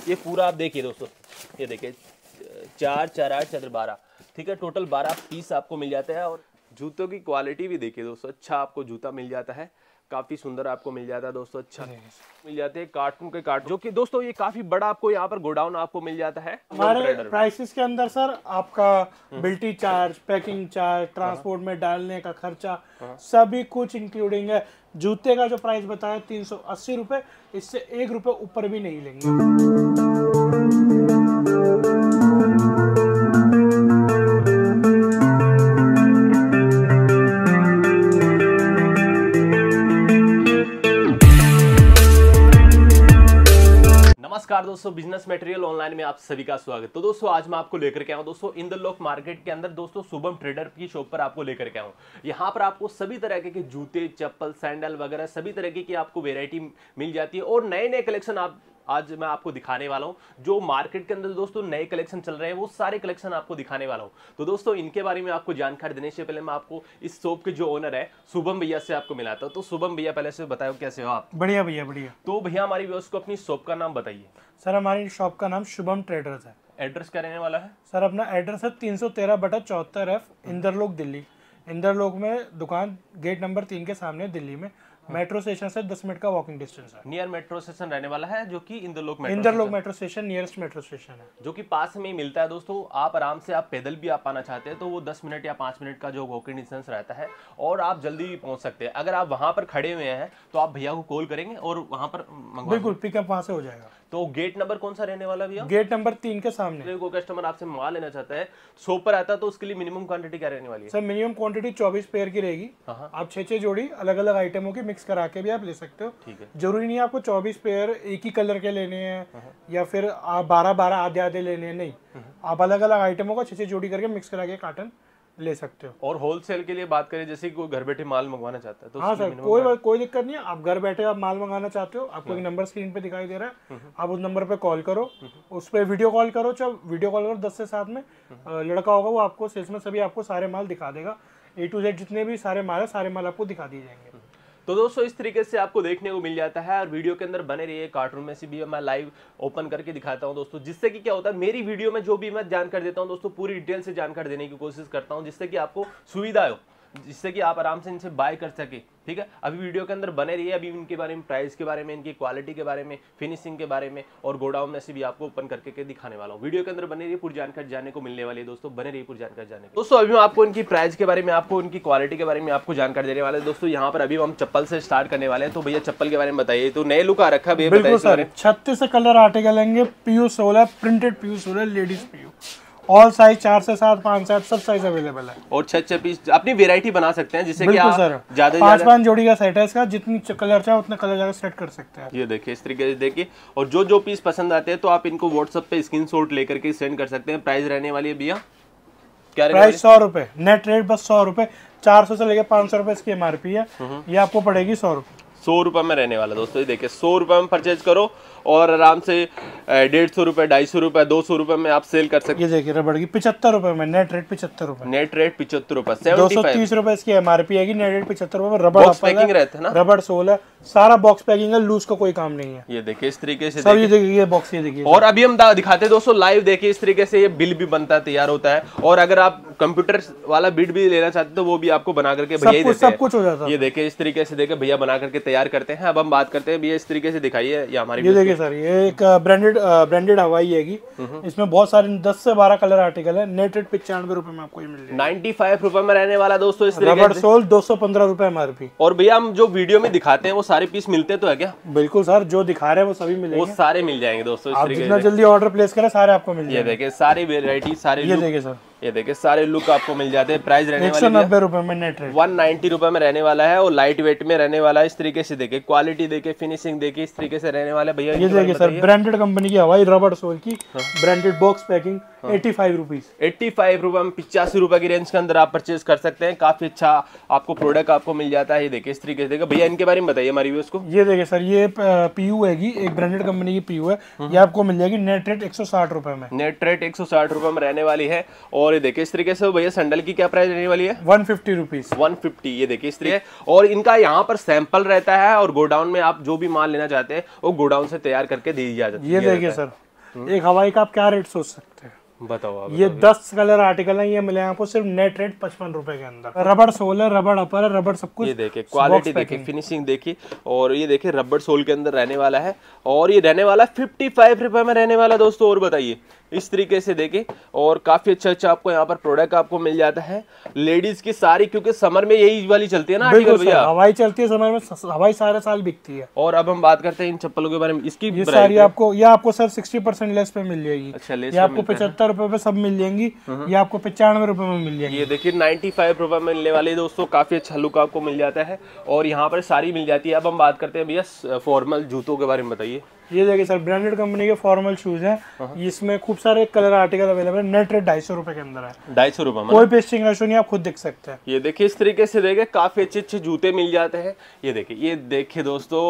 ये पूरा आप देखिए दोस्तों, ये देखिए 4 4 8 4 12, ठीक है, टोटल 12 पीस आपको मिल जाते हैं। और जूतों की क्वालिटी भी देखिए दोस्तों, अच्छा आपको जूता मिल जाता है, काफी सुंदर आपको मिल जाता है दोस्तों, अच्छा मिल जाते हैं कार्टून के कार्टून, जो कि दोस्तों ये काफी बड़ा आपको यहाँ पर गोडाउन आपको मिल जाता है। हमारे प्राइसेस के अंदर सर आपका बिल्टी चार्ज, पैकिंग चार्ज, ट्रांसपोर्ट में डालने का खर्चा सभी कुछ इंक्लूडिंग है। जूते का जो प्राइस बताया 380 रुपए, इससे 1 रुपए ऊपर भी नहीं लेंगे। नमस्कार दोस्तों, बिजनेस मटेरियल ऑनलाइन में आप सभी का स्वागत। तो दोस्तों आज मैं आपको लेकर के आऊँ दोस्तों इंद्रलोक मार्केट के अंदर दोस्तों शुभम ट्रेडर की शॉप पर आपको लेकर के आऊँ। यहाँ पर आपको सभी तरह के जूते, चप्पल, सैंडल वगैरह सभी तरह की आपको वेरायटी मिल जाती है। और नए नए कलेक्शन आज मैं आपको दिखाने वाला हूँ। जो मार्केट के अंदर दोस्तों नए कलेक्शन चल रहे हैं वो सारे कलेक्शन आपको दिखाने वाला हूँ। तो दोस्तों इनके बारे में आपको जानकारी देने से पहले मैं आपको इस शॉप के जो ओनर है शुभम भैया से आपको मिलाता हूँ। तो शुभम भैया पहले से बताओ कैसे हो आप? बढ़िया भैया बढ़िया। तो भैया हमारी व्यूअर्स को अपनी शॉप का नाम बताइए। सर हमारी शॉप का नाम शुभम ट्रेडर्स है। एड्रेस क्या रहने वाला है? सर अपना एड्रेस है 313/74F इंदरलोक दिल्ली। इंदरलोक में दुकान गेट नंबर 3 के सामने दिल्ली में। मेट्रो स्टेशन से 10 मिनट का वॉकिंग डिस्टेंस है। नियर मेट्रो स्टेशन रहने वाला है, जो कि Inderlok metro station nearest metro station है, जो कि पास में ही मिलता है दोस्तों। आप आराम से आप पैदल भी आप आना चाहते हैं तो वो 10 मिनट या 5 मिनट का जो वॉकिंग डिस्टेंस रहता है और आप जल्दी भी पहुंच सकते हैं। अगर आप वहां पर खड़े हुए हैं तो आप भैया को कॉल करेंगे और वहां पर बिल्कुल पिकअप वहां से हो जाएगा। तो गेट नंबर कौन सा रहने वाला भैया? गेट नंबर 3 के सामने। कोई कस्टमर आपसे माल लेना चाहता है, शॉप पर आता है, तो उसके लिए मिनिमम क्वांटिटी क्या रहने वाली है? सर मिनिमम क्वांटिटी 24 पेयर की रहेगी। आप 6 जोड़ी अलग अलग आइटमों की मिक्स करा के भी आप ले सकते हो। ठीक है, जरूरी नहीं है आपको 24 पेयर एक ही कलर के लेने हैं या फिर आप 12 आधे आधे लेने हैं, नहीं। आप अलग अलग आइटमों को 6 जोड़ी करके मिक्स करा के कार्टन ले सकते हो। और होलसेल के लिए बात करें, जैसे कोई घर बैठे माल मंगवाना चाहता है तो हाँ सर, कोई दिक्कत नहीं है। आप घर बैठे आप माल मंगाना चाहते हो, आपको एक नंबर स्क्रीन पे दिखाई दे रहा है, आप उस नंबर पे कॉल करो, उस पर वीडियो कॉल करो। जब वीडियो कॉल करो 10 से 7 में लड़का होगा, वो आपको सेल्स में सभी आपको सारे माल दिखा देगा। A to Z जितने भी सारे माल है, सारे माल आपको दिखा दिए जाएंगे। तो दोस्तों इस तरीके से आपको देखने को मिल जाता है। और वीडियो के अंदर बने रहिए, कार्टून में से भी मैं लाइव ओपन करके दिखाता हूं दोस्तों, जिससे कि क्या होता है मेरी वीडियो में जो भी मैं जानकारी देता हूं दोस्तों पूरी डिटेल से जानकारी देने की कोशिश करता हूं, जिससे कि आपको सुविधा हो, जिससे कि आप आराम से इनसे बाय कर सके। ठीक है, अभी वीडियो के अंदर बने रहिए। अभी इनके बारे में, प्राइस के बारे में, इनकी क्वालिटी के बारे में, फिनिशिंग के बारे में और गोडाउन में से भी आपको ओपन करके दिखाने वाला हूँ। वीडियो के अंदर बने रहिए, पूरी जानकारी जानने को मिलने वाली है दोस्तों, बने रहिए पूरी जानकारी जानने को। दोस्तों अभी मैं आपको इनकी प्राइस के बारे में, आपको इनकी क्वालिटी के बारे में आपको जानकारी देने वाले दोस्तों। यहाँ पर अभी हम चप्पल से स्टार्ट करने वाले हैं। तो भैया चप्पल के बारे में बताइए, तो नए लुक आ रखा है। बिल्कुल सर, 36 कलर आर्टिकल लेंगे, पीयू सोल है, प्रिंटेड पीयू सोल है, लेडीज पीयू, ऑल साइज 4 से 7, 5 से 7 सब साइज अवेलेबल है। और 6 पीस अपनी वेरायटी बना सकते हैं, जिससे कि आप ज्यादा 5 जोड़ी का सेट है इसका, जितनी कलर चाहे उतने कलर जाकर सेट कर सकते हैं। ये देखिए इस तरीके से देखिए, और जो पीस पसंद आते हैं तो आप इनको व्हाट्सएप पे स्क्रीनशॉट लेकर के सेंड कर सकते हैं। प्राइस रहने वाली है भैया क्या? प्राइस 100 रुपए, नेट रेट बस 100 रुपए। 400 से लेकर 500 रुपए इसकी MRP है। ये आपको पड़ेगी 100 रुपए। 100 रुपए में रहने वाला दोस्तों। ये देखिए 100 रुपए में परचेज करो और आराम से 150 रुपए, 250 रुपए, 200 रुपए में आप सेल कर सकते हैं। ये देखिए रबड़ की 75 रुपए में, नेट रेट 75 रुपए। नेट रेट 75 रुपए, 230 रुपए इसकी MRP है, नेट रेट 75 रुपए में। रबड़ पैकिंग रहता है ना, रबड़ सोल है, सारा बॉक्स पैकिंग है, लूज का कोई काम नहीं है। ये देखिए इस तरीके से सब ये देखिए बॉक्स, ये देखिए। और अभी हम दिखाते हैं दोस्तों लाइव, देखिए इस तरीके से ये बिल भी बनता है, तैयार होता है। और अगर आप कंप्यूटर वाला बिल भी लेना चाहते हैं तो वो भी आपको बना करके भैया ही देते हैं, सब कुछ हो जाता है। ये देखिए इस तरीके से देखिए भैया बना करके तैयार करते हैं। अब हम बात करते हैं भैया इस तरीके से दिखाइए। ये हमारी ये देखिए सर, ये एक ब्रांडेड हवाई हैगी, इसमें बहुत सारे 10 से 12 कलर आर्टिकल है। नेट रेट 95 रुपए में आपको ये मिल जाएगा। 95 रुपए में रहने वाला दोस्तों। इस रबड़ सोल 215 रुपए MRP। और भैया हम जो वीडियो में दिखाते हैं वो सारे पीस मिलते तो है क्या? बिल्कुल सर, जो दिखा रहे हैं वो सभी मिलेंगे, वो सारे मिल जाएंगे दोस्तों। आप जितना जल्दी ऑर्डर प्लेस करें सारे आपको मिल जाएंगे। ये देखिए सारी वेरायटी, सारे ये देखिए सर, ये देखिए सारे लुक आपको मिल जाते हैं। प्राइस रहने वाली 190 रुपए में, नेट रेट 190 रुपए में रहने वाला है और लाइट वेट में रहने वाला है। इस तरीके से देखिए, क्वालिटी देखिए, फिनिशिंग देखिए, इस तरीके से रहने वाला है भैया। ये देखिए सर, ब्रांडेड कंपनी की हवाई रबड़ सोल की ब्रांडेड बॉक्स पैकिंग 85 रुपीज। 85 रुपए में 85 रुपए की रेंज के अंदर आप परचेज कर सकते हैं। काफी अच्छा आपको प्रोडक्ट आपको मिल जाता है। ये देखिए इस तरीके से देखिए भैया, इनके बारे में बताइए हमारी व्यूअर्स को। ये देखिए सर, ये पीयू हैगी, एक ब्रांडेड कंपनी की पीयू है। ये आपको मिल जाएगी नेट रेट 160 रुपए में। नेट रेट 160 रुपए में रहने वाली है। और ये देखिए इस तरीके से भैया सैंडल की क्या प्राइस रहने वाली है? 150 रुपीज। 150। ये देखिए इस तरीके, और इनका यहाँ पर सैंपल रहता है और गोडाउन में आप जो भी माल लेना चाहते हैं वो गोडाउन से तैयार करके दी जाती है। ये देखिए सर, एक हवाई का आप क्या रेट सोच सकते हैं? बताओ आप। ये 10 कलर आर्टिकल है, ये मिले आपको सिर्फ नेट रेट 55 रुपए के अंदर। रबड़ सोल है, रबड़ अपर है, रबड़ सब कुछ। ये देखिए क्वालिटी देखिए, फिनिशिंग देखिए, और ये देखिए रबड़ सोल के अंदर रहने वाला है, और ये रहने वाला 55 रुपए में रहने वाला दोस्तों। और बताइए इस तरीके से देखिए, और काफी अच्छा आपको यहाँ पर प्रोडक्ट आपको मिल जाता है लेडीज की सारी, क्योंकि समर में यही वाली चलती है ना आर्टिकल भैया। हवाई चलती है समर में, हवाई सारे साल बिकती है। और अब हम बात करते हैं इन चप्पलों के बारे में। इसकी ये सारी आपको सर 60% लेस पे मिल जाएगी। अच्छा, लेस ये आपको 75 रुपए पे सब मिल जाएंगी, ये आपको 95 रुपए में मिल जाएगी। ये देखिए 95 रुपए में मिलने वाले दोस्तों, काफी अच्छा लुक आपको मिल जाता है, और यहाँ पर सारी मिल जाती है। अब हम बात करते हैं भैया फॉर्मल जूतों के बारे में, बताइए। ये देखिए सर, ब्रांडेड कंपनी के फॉर्मल शूज हैं, इसमें खूब सारे कलर आर्टिकल अवेलेबल है। नेट रेट 250 रुपए के अंदर है। 250 रुपए में कोई पेस्टिंग रेशो नहीं, आप खुद देख सकते हैं। ये देखिए इस तरीके से देखिए, काफी अच्छे जूते मिल जाते हैं। ये देखिए दोस्तों,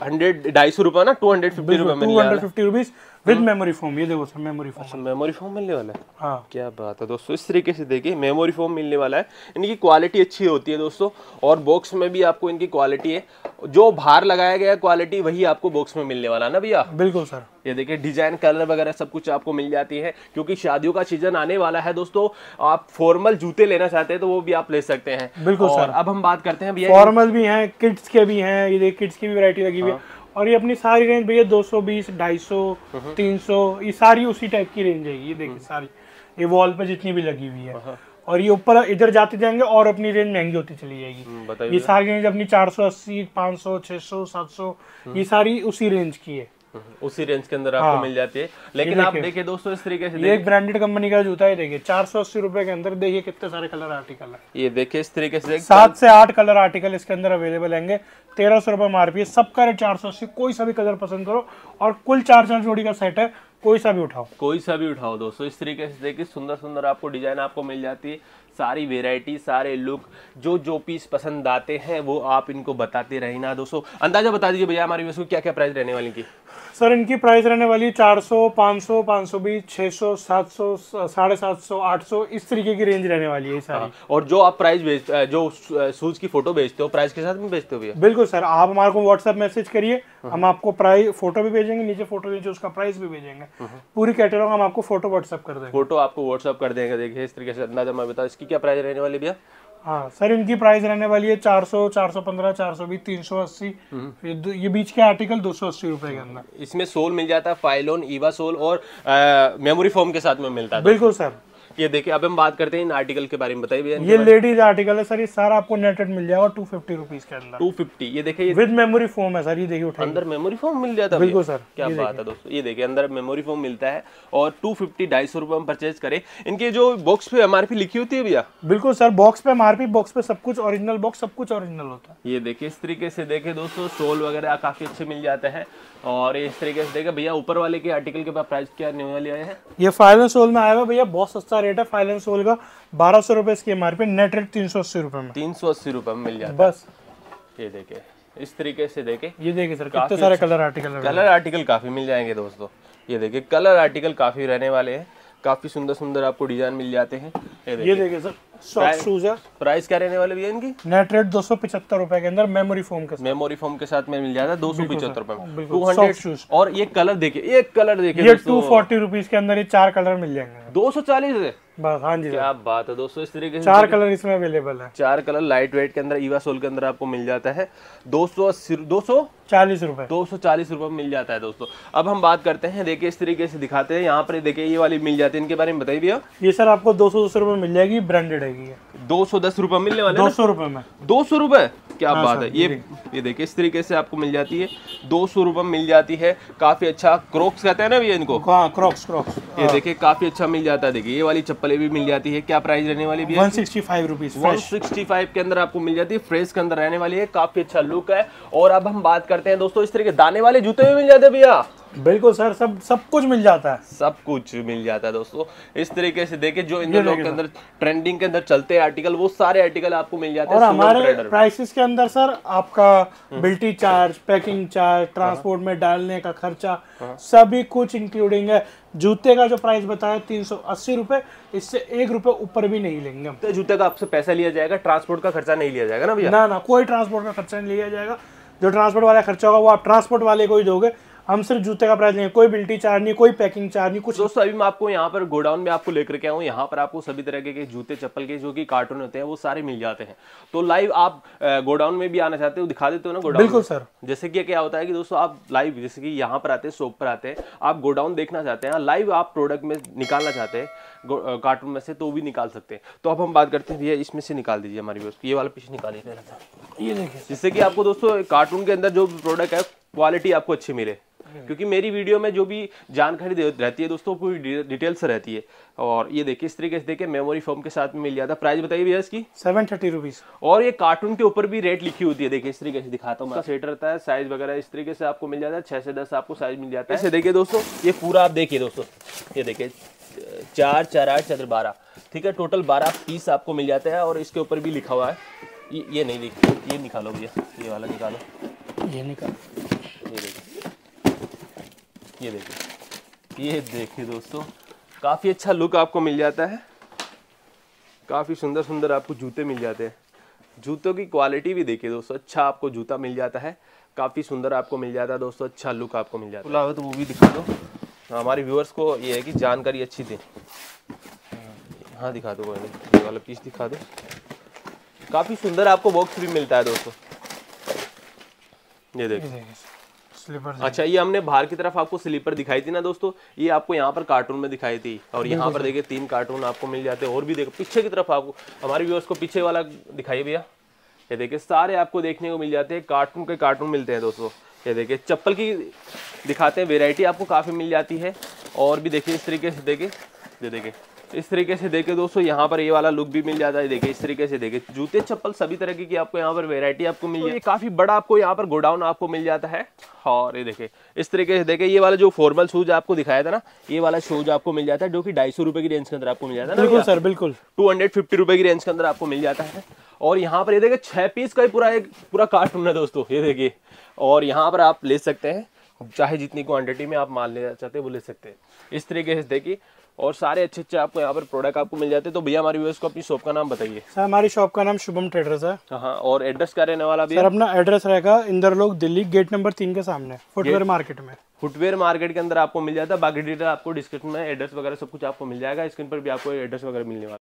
250 रुपए ना, 250 रुपए में 250 रुपीज विद मेमोरी फोम। ये देखो sir, memory foam. Memory foam मिलने वाला है। हाँ, क्या बात है दोस्तों, इस तरीके से देखिए मेमोरी फोम मिलने वाला है। इनकी क्वालिटी अच्छी होती है दोस्तों, और बॉक्स में भी आपको इनकी क्वालिटी है, जो बाहर लगाया गया क्वालिटी वही आपको बॉक्स में मिलने वाला है ना भैया। बिल्कुल सर। ये देखिए डिजाइन, कलर वगैरह सब कुछ आपको मिल जाती है, क्योंकि शादियों का सीजन आने वाला है दोस्तों। आप फॉर्मल जूते लेना चाहते हैं तो वो भी आप ले सकते हैं। बिल्कुल सर। अब हम बात करते हैं भैया, फॉर्मल भी हैं, किड्स के भी हैं। ये देखिए किड्स की भी वैरायटी लगी हुई है, और ये अपनी सारी रेंज भैया 220, 250, 300, ये सारी उसी टाइप की रेंज है। ये देखिए सारी, ये वॉल पे जितनी भी लगी हुई है, और ये ऊपर इधर जाते जाएंगे और अपनी रेंज महंगी होती चली जाएगी। ये सारी रेंज अपनी 480, 500, 600, 700, ये सारी उसी रेंज की है। उसी रेंज के अंदर आपको मिल जाती है। लेकिन आप देखिए दोस्तों इस तरीके से, ये एक ब्रांडेड कंपनी का जूता है। देखिए 480 रुपए के अंदर देखिए कितने सारे कलर आर्टिकल है। ये देखिए इस तरीके से 7 से 8 कलर आर्टिकल इसके अंदर अवेलेबल होंगे। 1300 रुपए एमआरपी है, सबका रेट 480। कोई सा भी कलर पसंद करो, और कुल 4 जोड़ी का सेट है, कोई सा भी उठाओ दोस्तों। इस तरीके से देखिए सुंदर आपको डिजाइन आपको मिल जाती है, सारी वेराइटी, सारे लुक, जो पीस पसंद आते हैं वो आप इनको बताते रहे ना दोस्तों। अंदाजा बता दीजिए भैया हमारी वैसे क्या क्या प्राइस रहने वाली की। सर इनकी प्राइस रहने वाली 400, 500, 520, 600, 700, 750, 800, इस तरीके की रेंज रहने वाली है सारी। और जो आप प्राइस जो शूज की फोटो भेजते हो, प्राइस के साथ में भेजते हो भैया? बिल्कुल सर, आप हमारे को व्हाट्सएप मैसेज करिए, हम आपको प्राइस फोटो भी भेजेंगे, नीचे फोटो नीचे उसका प्राइस भी भेजेंगे। पूरी कैटलॉग हम आपको फोटो व्हाट्सएप कर देंगे। फोटो आपको व्हाट्सएप कर देंगे। देखिए इस तरीके से अंदाजा मैं बता, इसकी क्या प्राइस रहने वाली भैया? हाँ सर, इनकी प्राइस रहने वाली है 400, 415, 420, 380। ये बीच के आर्टिकल 280 रुपए के अंदर। इसमें सोल मिल जाता है, फाइलोन, ईवा सोल, और मेमोरी फोम के साथ में मिलता है। बिल्कुल सर। ये देखिए अब हम बात करते हैं इन आर्टिकल के बारे में, बताइए भैया। ये लेडीज आर्टिकल है सर, ये सारा आपको नेट रेट मिल जाएगा 250 रुपीज के अंदर। 250। ये देखिए विद मेमोरी फोम है सर। ये देखिए अंदर मेमोरी फोम मिल जाता है। बिल्कुल सर, क्या बात है दोस्तों। ये देखिए अंदर मेमोरी फोम मिलता है, और 250, 250 रुपए में परचेज करें। इनके जो बॉक्स पे एमआरपी लिखी होती है भैया? बिल्कुल सर, बॉक्स पे एमआरपी, बॉक्स पे सब कुछ ओरिजिनल, बॉक्स सब कुछ ओरिजिनल होता है। ये देखिए इस तरीके से देखिए दोस्तों, सोल वगैरह काफी अच्छे मिल जाते हैं। और इस तरीके से देखिए भैया ऊपर वाले के आर्टिकल के प्राइस क्या रहने वाले हैं? ये फाइलन सोल में आएगा भैया, बहुत सस्ता रेट है फाइलन सोल का, 1200 रुपए इसकी एमआरपी, नेट रेट 380 रुपए में। 380 रुपए में मिल जाता है बस। ये देखिए इस तरीके से देखिए, ये देखिए सर कितने सारे कलर आर्टिकल काफी मिल जाएंगे दोस्तों। ये देखिए कलर आर्टिकल काफी रहने वाले हैं, काफी सुंदर आपको डिजाइन मिल जाते हैं। ये देखिए सर सॉफ्ट शूज है। प्राइस क्या रहने वाले भैया इनकी? नेट रेट 275 रुपए के अंदर, मेमोरी फोम के साथ में मिल जाता है 275 रुपए में। 200 और ये कलर देखिए, एक कलर देखिए, ये 240 रुपीज के अंदर ये 4 कलर मिल जाएंगे। 240 है बस। हाँ जी, क्या बात है दोस्तों। इस तरीके से 4 कलर इसमें अवेलेबल है। 4 कलर लाइट वेट के अंदर, ईवा सोल के अंदर आपको मिल जाता है 240 रुपए 240 रुपए में मिल जाता है दोस्तों। अब हम बात करते हैं, देखिए इस तरीके से दिखाते हैं। यहाँ पर देखिए ये वाली मिल जाती है, इनके बारे में बताइए भैया। ये सर आपको 200 रुपए मिल जाएगी, ब्रांडेड है। 210 रुपए मिलने वाले, 200 रुपए में। 200 रुपए, क्या बात है। ये देखिए इस तरीके से आपको मिल जाती है, 200 रुपए मिल जाती है। काफी अच्छा, क्रोक्स कहते हैं ना भैया इनको? क्रोक्स। ये देखिए काफी अच्छा मिल जाता है। देखिए ये वाली चप्पलें भी मिल जाती है। क्या प्राइस रहने वाली भैया? 165 रुपीज। 165 के अंदर आपको मिल जाती है, फ्रेश के अंदर रहने वाली है, काफी अच्छा लुक है। और अब हम बात करते हैं दोस्तों, इस तरह के दाने वाले जूते भी मिल जाते हैं भैया? बिल्कुल सर, सब कुछ मिल जाता है। सब कुछ मिल जाता है दोस्तों। इस तरीके से देखिए जो इन लोग के अंदर ट्रेंडिंग के अंदर चलते हैं आर्टिकल, वो सारे आर्टिकल आपको मिल जाते हैं। और हमारे प्राइसेस के अंदर सर आपका बिल्टी चार्ज, पैकिंग चार्ज, ट्रांसपोर्ट में डालने का खर्चा, सभी कुछ इंक्लूडिंग है। जूते का जो प्राइस बताया 380 रुपए, इससे 1 रुपए ऊपर भी नहीं लेंगे। तो जूते का आपसे पैसा लिया जाएगा, ट्रांसपोर्ट का खर्चा नहीं लिया जाएगा ना भैया? ना, कोई ट्रांसपोर्ट का खर्चा नहीं लिया जाएगा। जो ट्रांसपोर्ट वाला खर्चा होगा वो आप ट्रांसपोर्ट वाले को ही दोगे। हम सिर्फ जूते का प्राइस लेंगे, कोई बिल्टी चार्ज नहीं, कोई पैकिंग चार्ज नहीं, कुछ। दोस्तों अभी मैं आपको यहाँ पर गोडाउन में आपको लेकर के आऊँ, यहाँ पर आपको सभी तरह के जूते चप्पल के जो कि कार्टून होते हैं वो सारे मिल जाते हैं। तो लाइव आप गोडाउन में भी आना चाहते हो, दिखा देते हो ना गोडाउन? बिल्कुल सर। जैसे कि क्या होता है कि दोस्तों आप लाइव जैसे कि यहाँ पर आते हैं, शॉप पर आते हैं, आप गोडाउन देखना चाहते हैं, लाइव आप प्रोडक्ट में निकालना चाहते हैं कार्टून में से, तो भी निकाल सकते हैं। तो अब हम बात करते हैं भैया, इसमें से निकाल दीजिए हमारी व्यवस्था, ये वाला पीस निकालिए, ये देखिए, जिससे कि आपको दोस्तों कार्टून के अंदर जो प्रोडक्ट है क्वालिटी आपको अच्छी मिले। क्योंकि मेरी वीडियो में जो भी जानकारी रहती है दोस्तों पूरी डिटेल से रहती है। और ये देखिए इस तरीके से देखिए मेमोरी फोम के साथ में मिल जाता है। प्राइस बताइए भैया इसकी? 730 रुपीज। और ये कार्टून के ऊपर भी रेट लिखी होती है, देखिए इस तरीके से दिखाता हूँ मैं। सेट रहता है, साइज वगैरह इस तरीके से आपको मिल जाता है, 6 से 10 आपको साइज मिल जाता है। ऐसे देखिए दोस्तों, ये पूरा आप देखिए दोस्तों, ये देखिए 4, 4, 8, 4, 12, ठीक है, टोटल 12 पीस आपको मिल जाता है। और इसके ऊपर भी लिखा हुआ है, ये नहीं देखिए, ये निकालो भैया, ये वाला निकालो, ये निकालो, ये देखिए, ये देखिए दोस्तों, काफ़ी अच्छा लुक आपको मिल जाता है, काफ़ी सुंदर सुंदर आपको जूते मिल जाते हैं। जूतों की क्वालिटी भी देखिए दोस्तों, अच्छा आपको जूता मिल जाता है, काफ़ी सुंदर आपको मिल जाता है दोस्तों, अच्छा लुक आपको मिल जाता है। खुला हो तो वो भी दिखा दो, हमारे व्यूअर्स को ये है कि जानकारी अच्छी थी। हाँ दिखा दो, कोई नहीं, ये वाला पीस दिखा दो। काफ़ी सुंदर आपको बॉक्स भी मिलता है दोस्तों, ये देखिए स्लीपर। अच्छा, ये हमने बाहर की तरफ आपको स्लीपर दिखाई थी ना दोस्तों, ये आपको यहाँ पर कार्टून में दिखाई थी। और यहाँ पर देखिए 3 कार्टून आपको मिल जाते हैं। और भी देखो पीछे की तरफ आपको, हमारे व्यूअर्स को पीछे वाला दिखाइए भैया, ये देखिए सारे आपको देखने को मिल जाते हैं, कार्टून के कार्टून मिलते हैं दोस्तों। ये देखिए चप्पल की दिखाते हैं, वेराइटी आपको काफ़ी मिल जाती है। और भी देखिए इस तरीके से देखिए, ये देखिए इस तरीके से देखिए दोस्तों, यहाँ पर ये वाला लुक भी मिल जाता है। देखिए इस तरीके से देखिए जूते चप्पल सभी तरह की आपको यहाँ पर वैरायटी आपको मिल जाती है। काफी बड़ा आपको यहाँ पर गोडाउन आपको मिल जाता है। और ये देखिए इस तरीके से देखिए, ये वाला जो फॉर्मल शूज आपको दिखाया था ना, ये वाला शूज आपको मिल जाता है, जो कि 250 रुपए की रेंज के अंदर आपको मिल जाता है ना। बिल्कुल सर, बिल्कुल 250 रुपए की रेंज के अंदर आपको मिल जाता है। और यहाँ पर ये देखिए 6 पीस का ही पूरा कार्टून है दोस्तों, ये देखिए। और यहाँ पर आप ले सकते हैं, चाहे जितनी क्वांटिटी में आप माल लेना चाहते हैं वो ले सकते हैं, इस तरीके से देखिए। और सारे अच्छे आपको यहाँ पर प्रोडक्ट आपको मिल जाते हैं। तो भैया हमारे व्यूअर्स को अपनी शॉप का नाम बताइए। सर हमारी शॉप का नाम शुभम ट्रेडर्स है। हाँ, और एड्रेस क्या रहने वाला भैया? सर अपना एड्रेस रहेगा इंदरलोक दिल्ली, गेट नंबर 3 के सामने, फुटवेयर मार्केट में। फुटवेयर मार्केट के अंदर आपको मिल जाता है। बाकी डिटेल आपको डिस्क्रिप्शन में एड्रेस वगैरह सब कुछ आपको मिल जाएगा, स्क्रीन पर भी आपको एड्रेस वगैरह मिलने वाला है।